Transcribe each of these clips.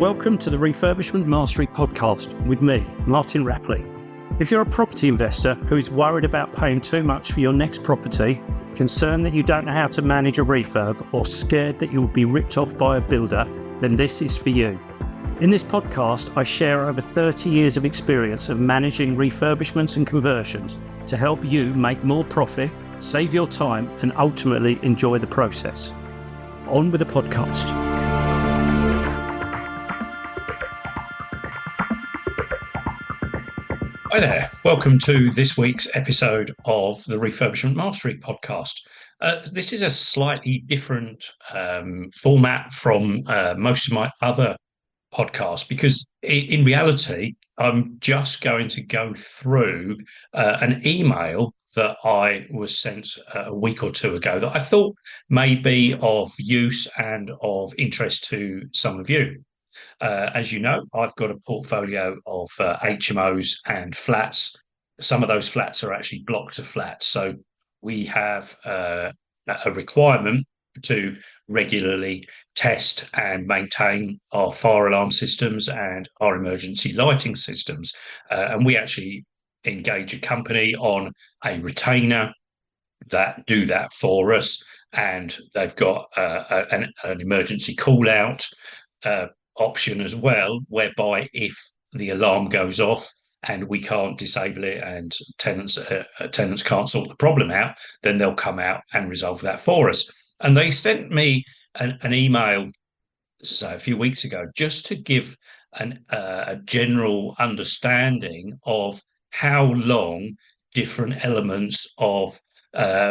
Welcome to the Refurbishment Mastery podcast with me, Martin Rapley. If you're a property investor who is worried about paying too much for your next property, concerned that you don't know how to manage a refurb, or scared that you will be ripped off by a builder, then this is for you. In this podcast, I share over 30 years of experience of managing refurbishments and conversions to help you make more profit, save your time, and ultimately enjoy the process. On with the podcast. Hi there, welcome to this week's episode of the Refurbishment Mastery podcast. This is a slightly different format from most of my other podcasts because in reality, I'm just going to go through an email that I was sent a week or two ago that I thought may be of use and of interest to some of you. As you know, I've got a portfolio of HMOs and flats. Some of those flats are actually block to flats. So we have a requirement to regularly test and maintain our fire alarm systems and our emergency lighting systems. And we actually engage a company on a retainer that do that for us. And they've got an emergency call out option as well, whereby if the alarm goes off and we can't disable it and tenants can't sort the problem out, then they'll come out and resolve that for us. And they sent me an email a few weeks ago just to give a general understanding of how long different elements of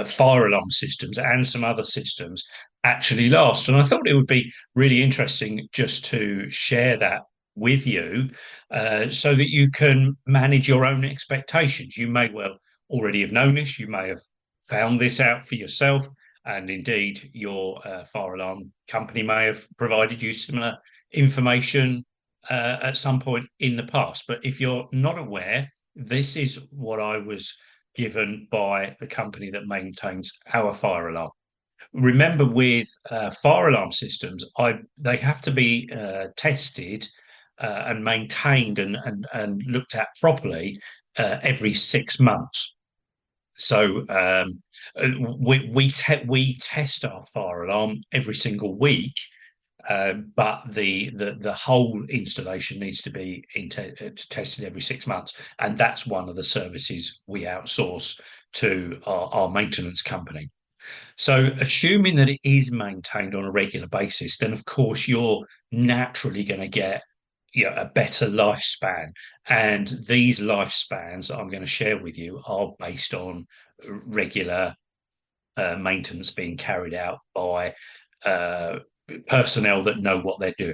fire alarm systems and some other systems actually last. And I thought it would be really interesting just to share that with you so that you can manage your own expectations. You may well already have known this, you may have found this out for yourself, and indeed your fire alarm company may have provided you similar information at some point in the past. But if you're not aware, this is what I was given by the company that maintains our fire alarm. Remember, with fire alarm systems, they have to be tested and maintained and looked at properly every 6 months. So we test our fire alarm every single week, but the whole installation needs to be tested every 6 months, and that's one of the services we outsource to our maintenance company. So assuming that it is maintained on a regular basis, then of course you're naturally going to get a better lifespan. And these lifespans that I'm going to share with you are based on regular maintenance being carried out by personnel that know what they're doing.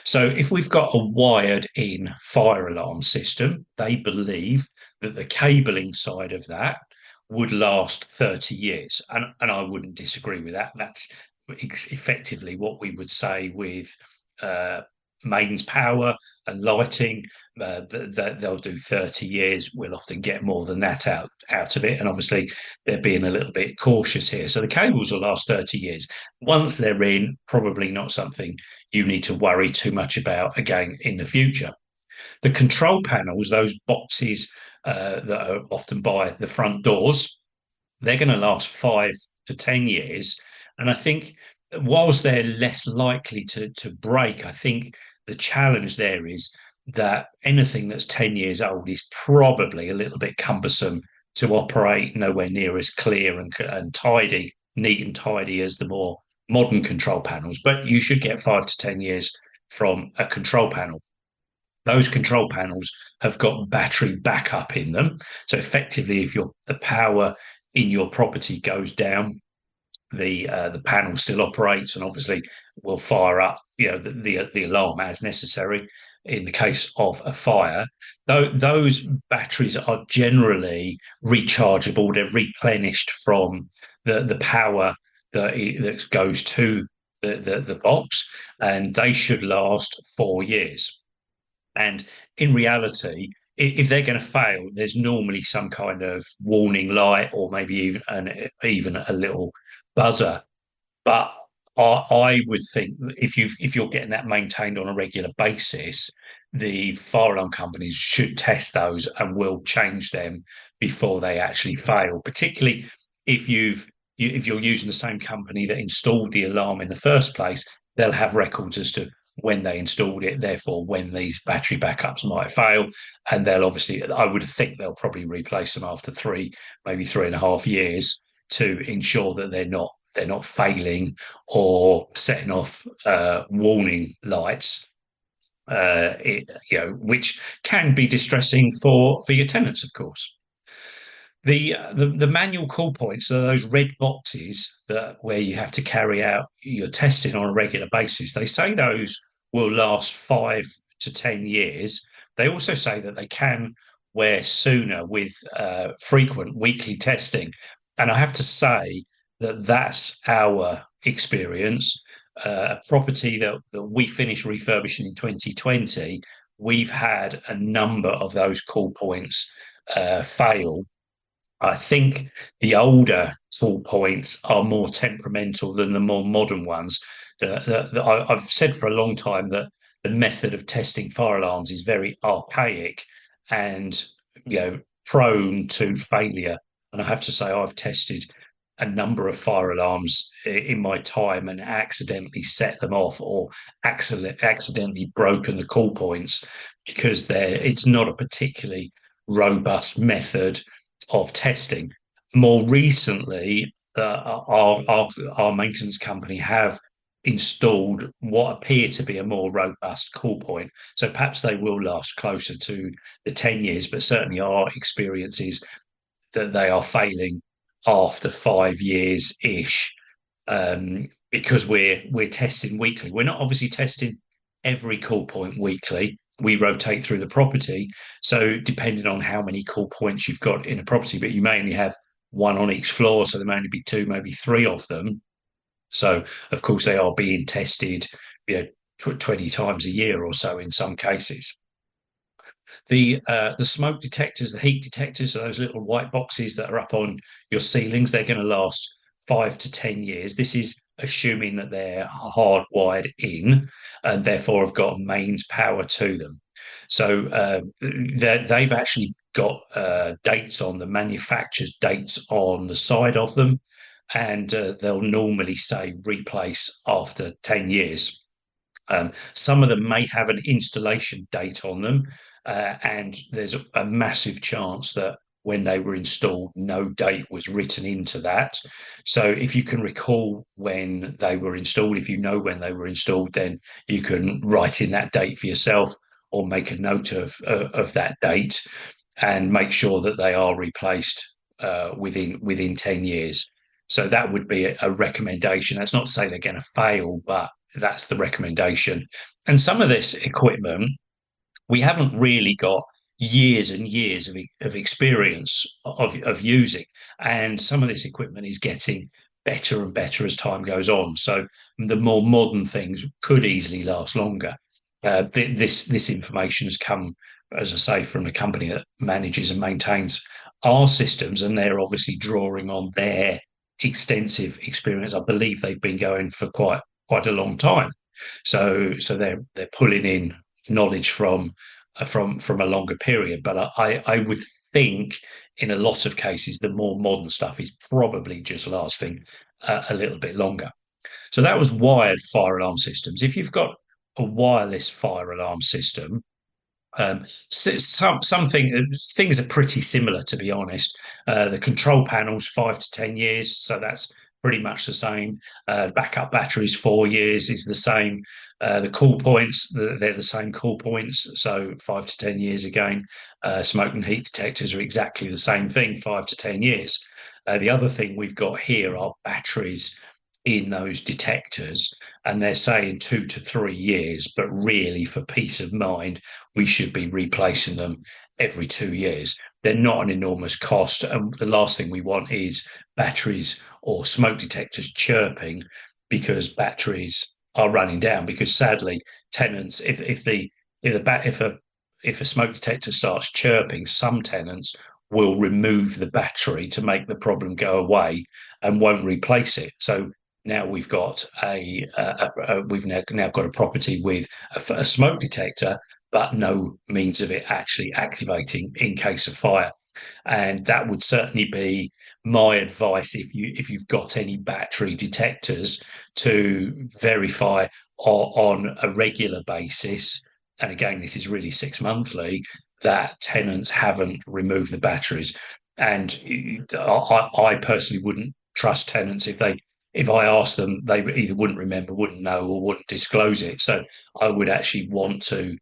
So if we've got a wired-in fire alarm system, they believe that the cabling side of that would last 30 years. And I wouldn't disagree with that. That's effectively what we would say with mains power and lighting, that they'll do 30 years. We'll often get more than that out of it. And obviously, they're being a little bit cautious here. So the cables will last 30 years. Once they're in, probably not something you need to worry too much about again in the future. The control panels, those boxes that are often by the front doors, they're going to last 5 to 10 years. And I think whilst they're less likely to break, I think the challenge there is that anything that's 10 years old is probably a little bit cumbersome to operate, nowhere near as clear and tidy, neat and tidy as the more modern control panels. But you should get 5 to 10 years from a control panel. Those control panels have got battery backup in them. So effectively, if the power in your property goes down, the panel still operates and obviously will fire up the alarm as necessary in the case of a fire. Those batteries are generally rechargeable. They're replenished from the power that goes to the box, and they should last 4 years. And in reality, if they're going to fail, there's normally some kind of warning light or maybe even a little buzzer. But I would think that if you're getting that maintained on a regular basis, the fire alarm companies should test those and will change them before they actually fail. Particularly if if you're using the same company that installed the alarm in the first place, they'll have records as to when they installed it, therefore when these battery backups might fail. And they'll obviously, I would think they'll probably replace them after maybe 3.5 years to ensure that they're not failing or setting off warning lights, which can be distressing for your tenants, of course. The manual call points are those red boxes that where you have to carry out your testing on a regular basis. They say those will last 5 to 10 years. They also say that they can wear sooner with frequent weekly testing. And I have to say that that's our experience. A property that we finished refurbishing in 2020, we've had a number of those call points fail. I think the older call points are more temperamental than the more modern ones. I've said for a long time that the method of testing fire alarms is very archaic and prone to failure. And I have to say, I've tested a number of fire alarms in my time and accidentally set them off or accidentally broken the call points because it's not a particularly robust method of testing. More recently, our maintenance company have installed what appear to be a more robust call point. So perhaps they will last closer to the 10 years, but certainly our experience is that they are failing after 5 years ish, because we're testing weekly. We're not obviously testing every call point weekly. We rotate through the property. So depending on how many call points you've got in a property, but you may only have one on each floor, so there may only be two, maybe three of them. So of course they are being tested, 20 times a year or so in some cases. The smoke detectors, the heat detectors, so those little white boxes that are up on your ceilings, they're going to last 5 to 10 years. This is assuming that they're hardwired in and therefore have got mains power to them. So they've actually got dates on the manufacturer's dates on the side of them, and they'll normally say replace after 10 years. Some of them may have an installation date on them, and there's a massive chance that when they were installed, no date was written into that. So if you can recall when they were installed, if you know when they were installed, then you can write in that date for yourself or make a note of that date and make sure that they are replaced within 10 years. So that would be a recommendation. That's not to say they're going to fail, but that's the recommendation. And some of this equipment, we haven't really got years and years of experience of using. And some of this equipment is getting better and better as time goes on. So the more modern things could easily last longer. This information has come, as I say, from a company that manages and maintains our systems, and they're obviously drawing on their extensive experience. I believe they've been going for quite a long time. So they're pulling in knowledge from a longer period. But I would think in a lot of cases the more modern stuff is probably just lasting a little bit longer. So that was wired fire alarm systems. If you've got a wireless fire alarm system, things are pretty similar, to be honest. The control panels 5 to 10 years, so that's pretty much the same. Backup batteries 4 years is the same. The call points, they're the same call points, so 5 to 10 years again. Smoke and heat detectors are exactly the same thing, 5 to 10 years. The other thing we've got here are batteries in those detectors, and they're saying 2 to 3 years, but really for peace of mind we should be replacing them every 2 years. They're not an enormous cost, and the last thing we want is batteries or smoke detectors chirping because batteries are running down. Because sadly, tenants, if a smoke detector starts chirping, some tenants will remove the battery to make the problem go away and won't replace it. So now we've got we've now got a property with a smoke detector, but no means of it actually activating in case of fire. And that would certainly be my advice if you've got any battery detectors, to verify on a regular basis. And again, this is really 6 monthly, that tenants haven't removed the batteries. And I personally wouldn't trust tenants if I asked them, they either wouldn't remember, wouldn't know, or wouldn't disclose it. So I would actually want to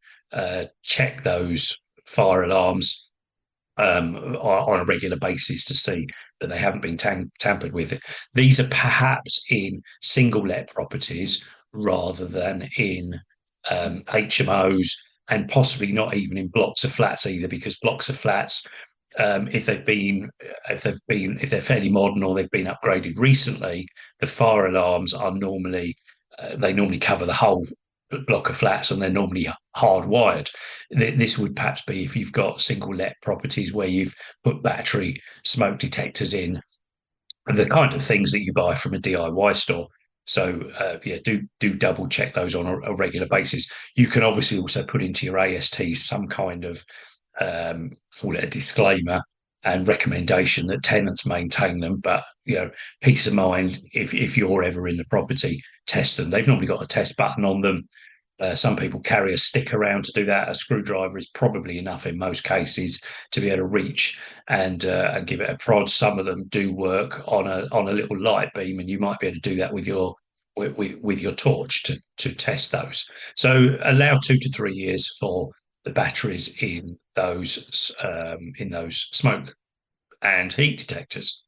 check those fire alarms on a regular basis to see that they haven't been tampered with. These are perhaps in single let properties rather than in HMOs, and possibly not even in blocks of flats either, because blocks of flats, if they're fairly modern or they've been upgraded recently, the fire alarms are normally they normally cover the whole block of flats, and they're normally hardwired. This would perhaps be if you've got single let properties where you've put battery smoke detectors in, the kind of things that you buy from a DIY store. So yeah, do double check those on a regular basis. You can obviously also put into your AST some kind of call it a disclaimer and recommendation that tenants maintain them. But peace of mind, if you're ever in the property, test them. They've normally got a test button on them. Some people carry a stick around to do that. A screwdriver is probably enough in most cases to be able to reach and give it a prod. Some of them do work on a little light beam, and you might be able to do that with your torch to test those. So allow 2 to 3 years for the batteries in those smoke and heat detectors.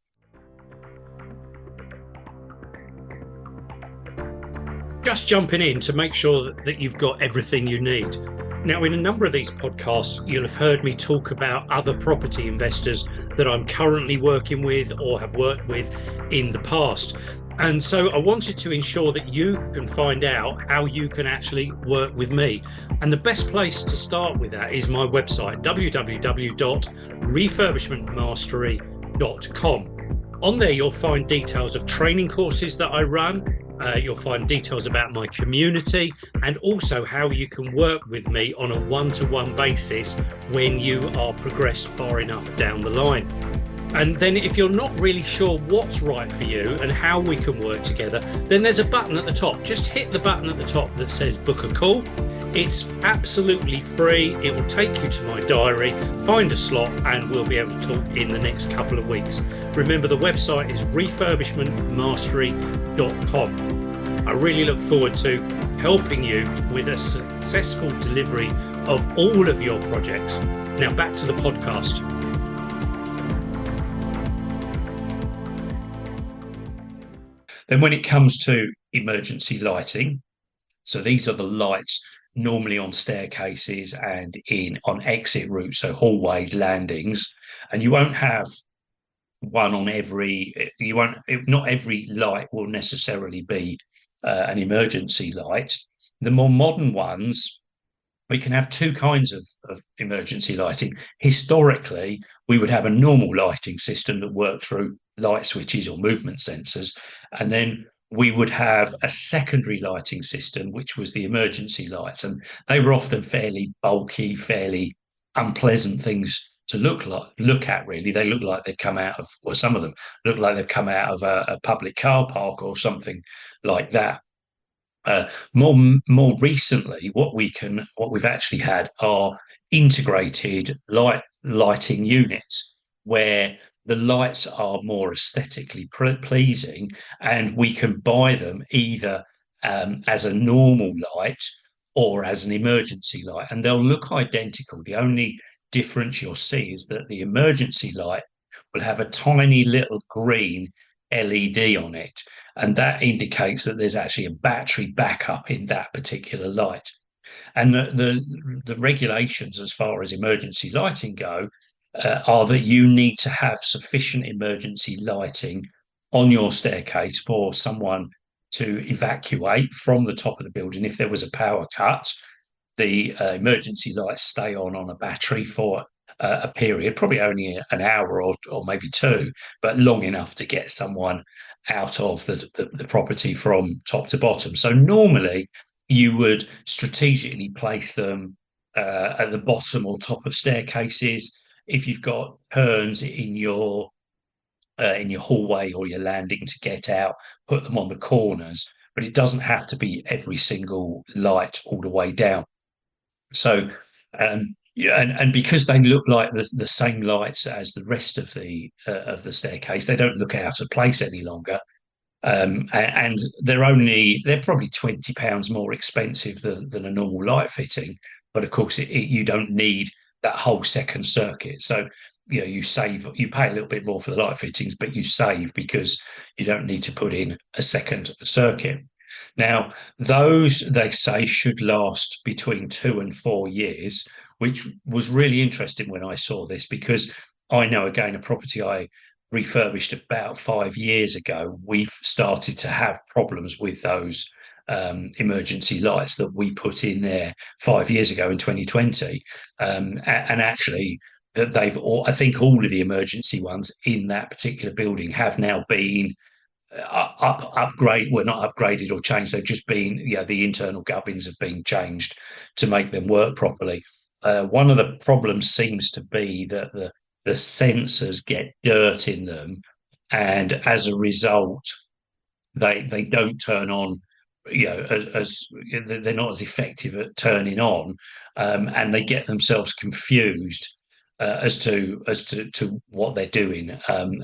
Just jumping in to make sure that you've got everything you need. Now, in a number of these podcasts, you'll have heard me talk about other property investors that I'm currently working with or have worked with in the past. And so I wanted to ensure that you can find out how you can actually work with me. And the best place to start with that is my website, www.refurbishmentmastery.com. On there, you'll find details of training courses that I run. You'll find details about my community, and also how you can work with me on a one-to-one basis when you are progressed far enough down the line. And then if you're not really sure what's right for you and how we can work together, then there's a button at the top. Just hit the button at the top that says book a call. It's absolutely free. It will take you to my diary, find a slot, and we'll be able to talk in the next couple of weeks. Remember, the website is refurbishmentmastery.com. I really look forward to helping you with a successful delivery of all of your projects. Now back to the podcast. Then when it comes to emergency lighting, so these are the lights normally on staircases and on exit routes, so hallways, landings, and you won't have one on not every light will necessarily be an emergency light. The more modern ones, we can have two kinds of emergency lighting. Historically, we would have a normal lighting system that worked through light switches or movement sensors, and then we would have a secondary lighting system, which was the emergency lights. And they were often fairly bulky, fairly unpleasant things to look at, really. They look like they'd come out of, or some of them look like they've come out of a public car park or something like that. More recently, what we've actually had are integrated lighting units, where the lights are more aesthetically pleasing, and we can buy them either as a normal light or as an emergency light, and they'll look identical. The only difference you'll see is that the emergency light will have a tiny little green LED on it, and that indicates that there's actually a battery backup in that particular light. And the regulations as far as emergency lighting go are that you need to have sufficient emergency lighting on your staircase for someone to evacuate from the top of the building. If there was a power cut, the emergency lights stay on a battery for a period, probably only an hour or maybe two, but long enough to get someone out of the property from top to bottom. So normally you would strategically place them at the bottom or top of staircases. If you've got turns in your hallway or your landing to get out, put them on the corners. But it doesn't have to be every single light all the way down. So, yeah, and because they look like the same lights as the rest of the staircase, they don't look out of place any longer. And they're probably £20 more expensive than a normal light fitting, but of course you don't need that whole second circuit. So you pay a little bit more for the light fittings, but you save because you don't need to put in a second circuit. Now, those they say should last between 2 and 4 years, which was really interesting when I saw this because I know again a property I refurbished about 5 years ago, we've started to have problems with those emergency lights that we put in there 5 years ago in 2020. And actually, that I think all of the emergency ones in that particular building have now been upgrade well, not upgraded or changed. They've just been, the internal gubbins have been changed to make them work properly. One of the problems seems to be that the sensors get dirt in them, and as a result, they don't turn on. As they're not as effective at turning on, and they get themselves confused as to what they're doing,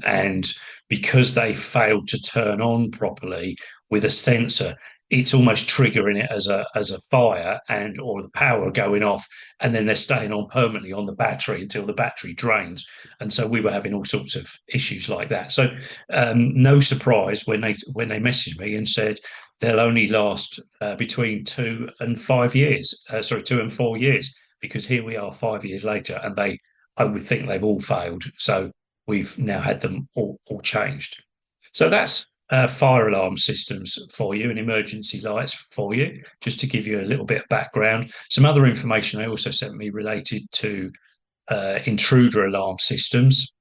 and because they failed to turn on properly with a sensor, it's almost triggering it as a fire and or the power going off, and then they're staying on permanently on the battery until the battery drains. And so we were having all sorts of issues like that. So no surprise when they messaged me and said they'll only last between 2 and 5 years. Sorry, 2 and 4 years, because here we are 5 years later, and I would think they've all failed. So we've now had them all changed. So that's fire alarm systems for you and emergency lights for you, just to give you a little bit of background. Some other information they also sent me related to intruder alarm systems.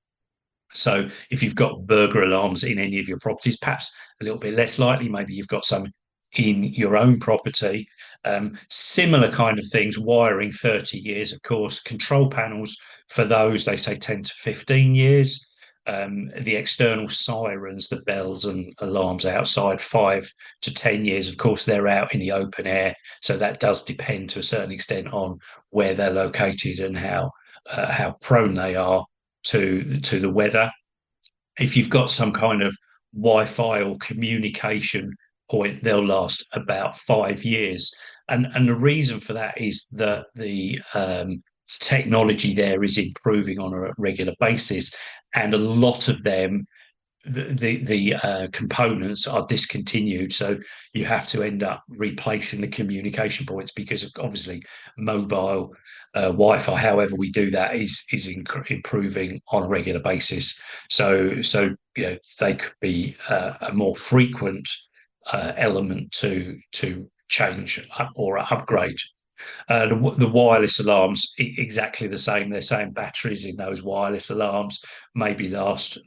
So if you've got burglar alarms in any of your properties, perhaps a little bit less likely, maybe you've got some in your own property. Similar kind of things, wiring 30 years, of course. Control panels for those, they say 10 to 15 years. The external sirens, the bells and alarms outside, 5 to 10 years. Of course, they're out in the open air, so that does depend to a certain extent on where they're located and how prone they are to the weather. If you've got some kind of Wi-Fi or communication point, they'll last about 5 years. And the reason for that is that the technology there is improving on a regular basis, and a lot of them, the components are discontinued, so you have to end up replacing the communication points because obviously mobile Wi-Fi, however we do that, is improving on a regular basis. So they could be a more frequent element to change or upgrade. The wireless alarms, exactly the same. They're saying batteries in those wireless alarms maybe last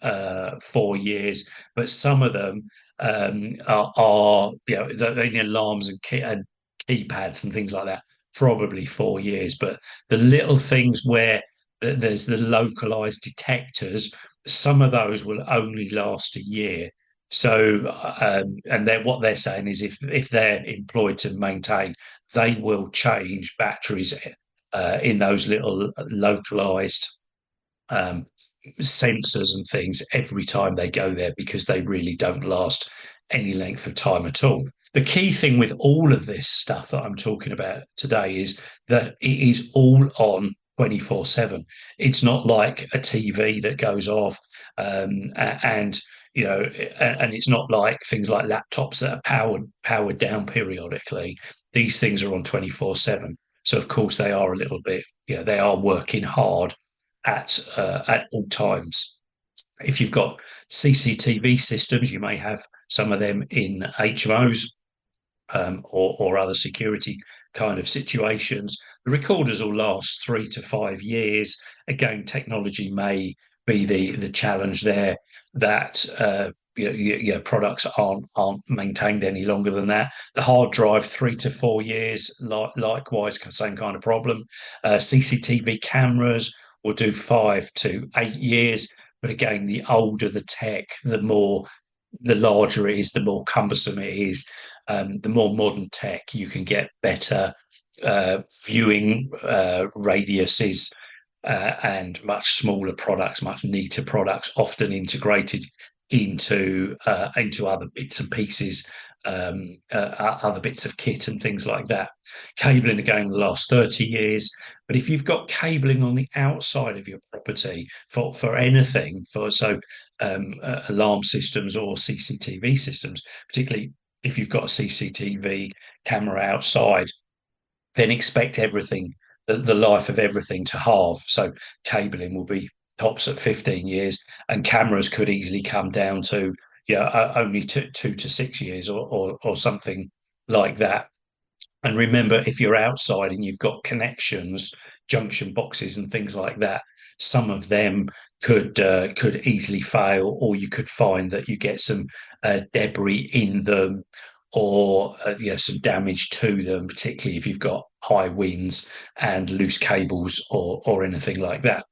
4 years, but some of them are in alarms and keypads and things like that, probably 4 years. But the little things where there's the localized detectors, some of those will only last a year. So, and what they're saying is if they're employed to maintain, they will change batteries in those little localized sensors and things every time they go there, because they really don't last any length of time at all. The key thing with all of this stuff that I'm talking about today is that it is all on 24/7. It's not like a TV that goes off, and and it's not like things like laptops that are powered down periodically. These things are on 24/7. So of course they are a little bit, they are working hard at all times. If you've got CCTV systems, you may have some of them in HMOs, or other security kind of situations. The recorders will last 3 to 5 years. Again, technology may be the challenge there, that products aren't maintained any longer than that. The hard drive, 3 to 4 years, likewise, same kind of problem. CCTV cameras will do 5 to 8 years. But again, the older the tech, the larger it is, the more cumbersome it is. The more modern tech, you can get better viewing radiuses and much smaller products, much neater products, often integrated into other bits and pieces, other bits of kit and things like that. Cabling again will last 30 years. But if you've got cabling on the outside of your property for anything, alarm systems or CCTV systems, particularly if you've got a CCTV camera outside, then expect everything, the life of everything, to halve. So cabling will be tops at 15 years, and cameras could easily come down to only 2 to 6 years or something like that. And remember, if you're outside and you've got connections, junction boxes and things like that, some of them could easily fail, or you could find that you get some debris in them, or some damage to them, particularly if you've got high winds and loose cables or anything like that.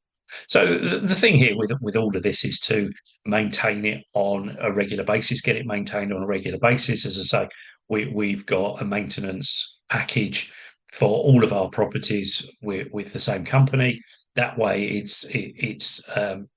So the thing here with all of this is to maintain it on a regular basis, get it maintained on a regular basis. As I say, we've got a maintenance package for all of our properties with the same company. That way, it's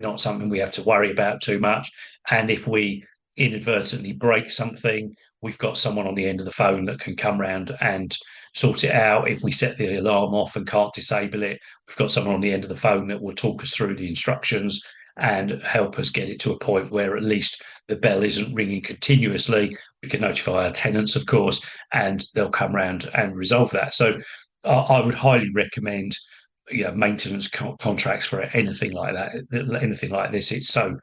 not something we have to worry about too much. And if we inadvertently break something, we've got someone on the end of the phone that can come round and sort it out. If we set the alarm off and can't disable it, we've got someone on the end of the phone that will talk us through the instructions and help us get it to a point where at least the bell isn't ringing continuously. We can notify our tenants, of course, and they'll come round and resolve that. So I would highly recommend maintenance contracts for anything like that, anything like this. It's so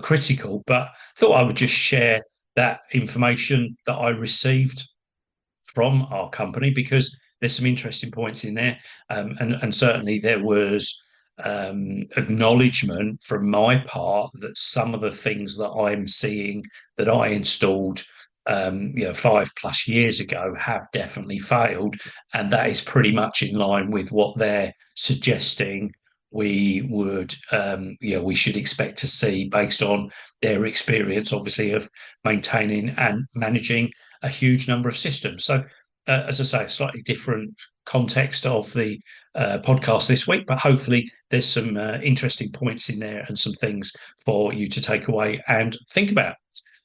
critical. But thought I would just share that information that I received from our company, because there's some interesting points in there, and certainly there was acknowledgement from my part that some of the things that I'm seeing that I installed 5+ years ago have definitely failed, and that is pretty much in line with what they're suggesting we should expect to see based on their experience, obviously, of maintaining and managing a huge number of systems. So, as I say, a slightly different context of the podcast this week, but hopefully there's some interesting points in there and some things for you to take away and think about.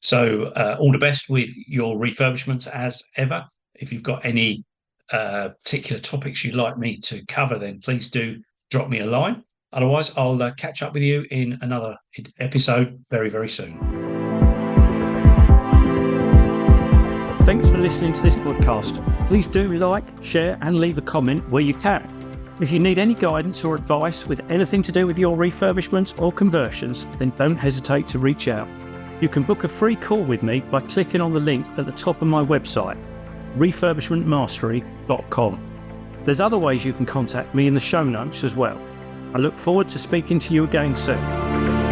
So all the best with your refurbishments as ever. If you've got any particular topics you'd like me to cover, then please do drop me a line. Otherwise, I'll catch up with you in another episode very, very soon. Thanks for listening to this podcast. Please do like, share and leave a comment where you can. If you need any guidance or advice with anything to do with your refurbishments or conversions, then don't hesitate to reach out. You can book a free call with me by clicking on the link at the top of my website, refurbishmentmastery.com. There's other ways you can contact me in the show notes as well. I look forward to speaking to you again soon.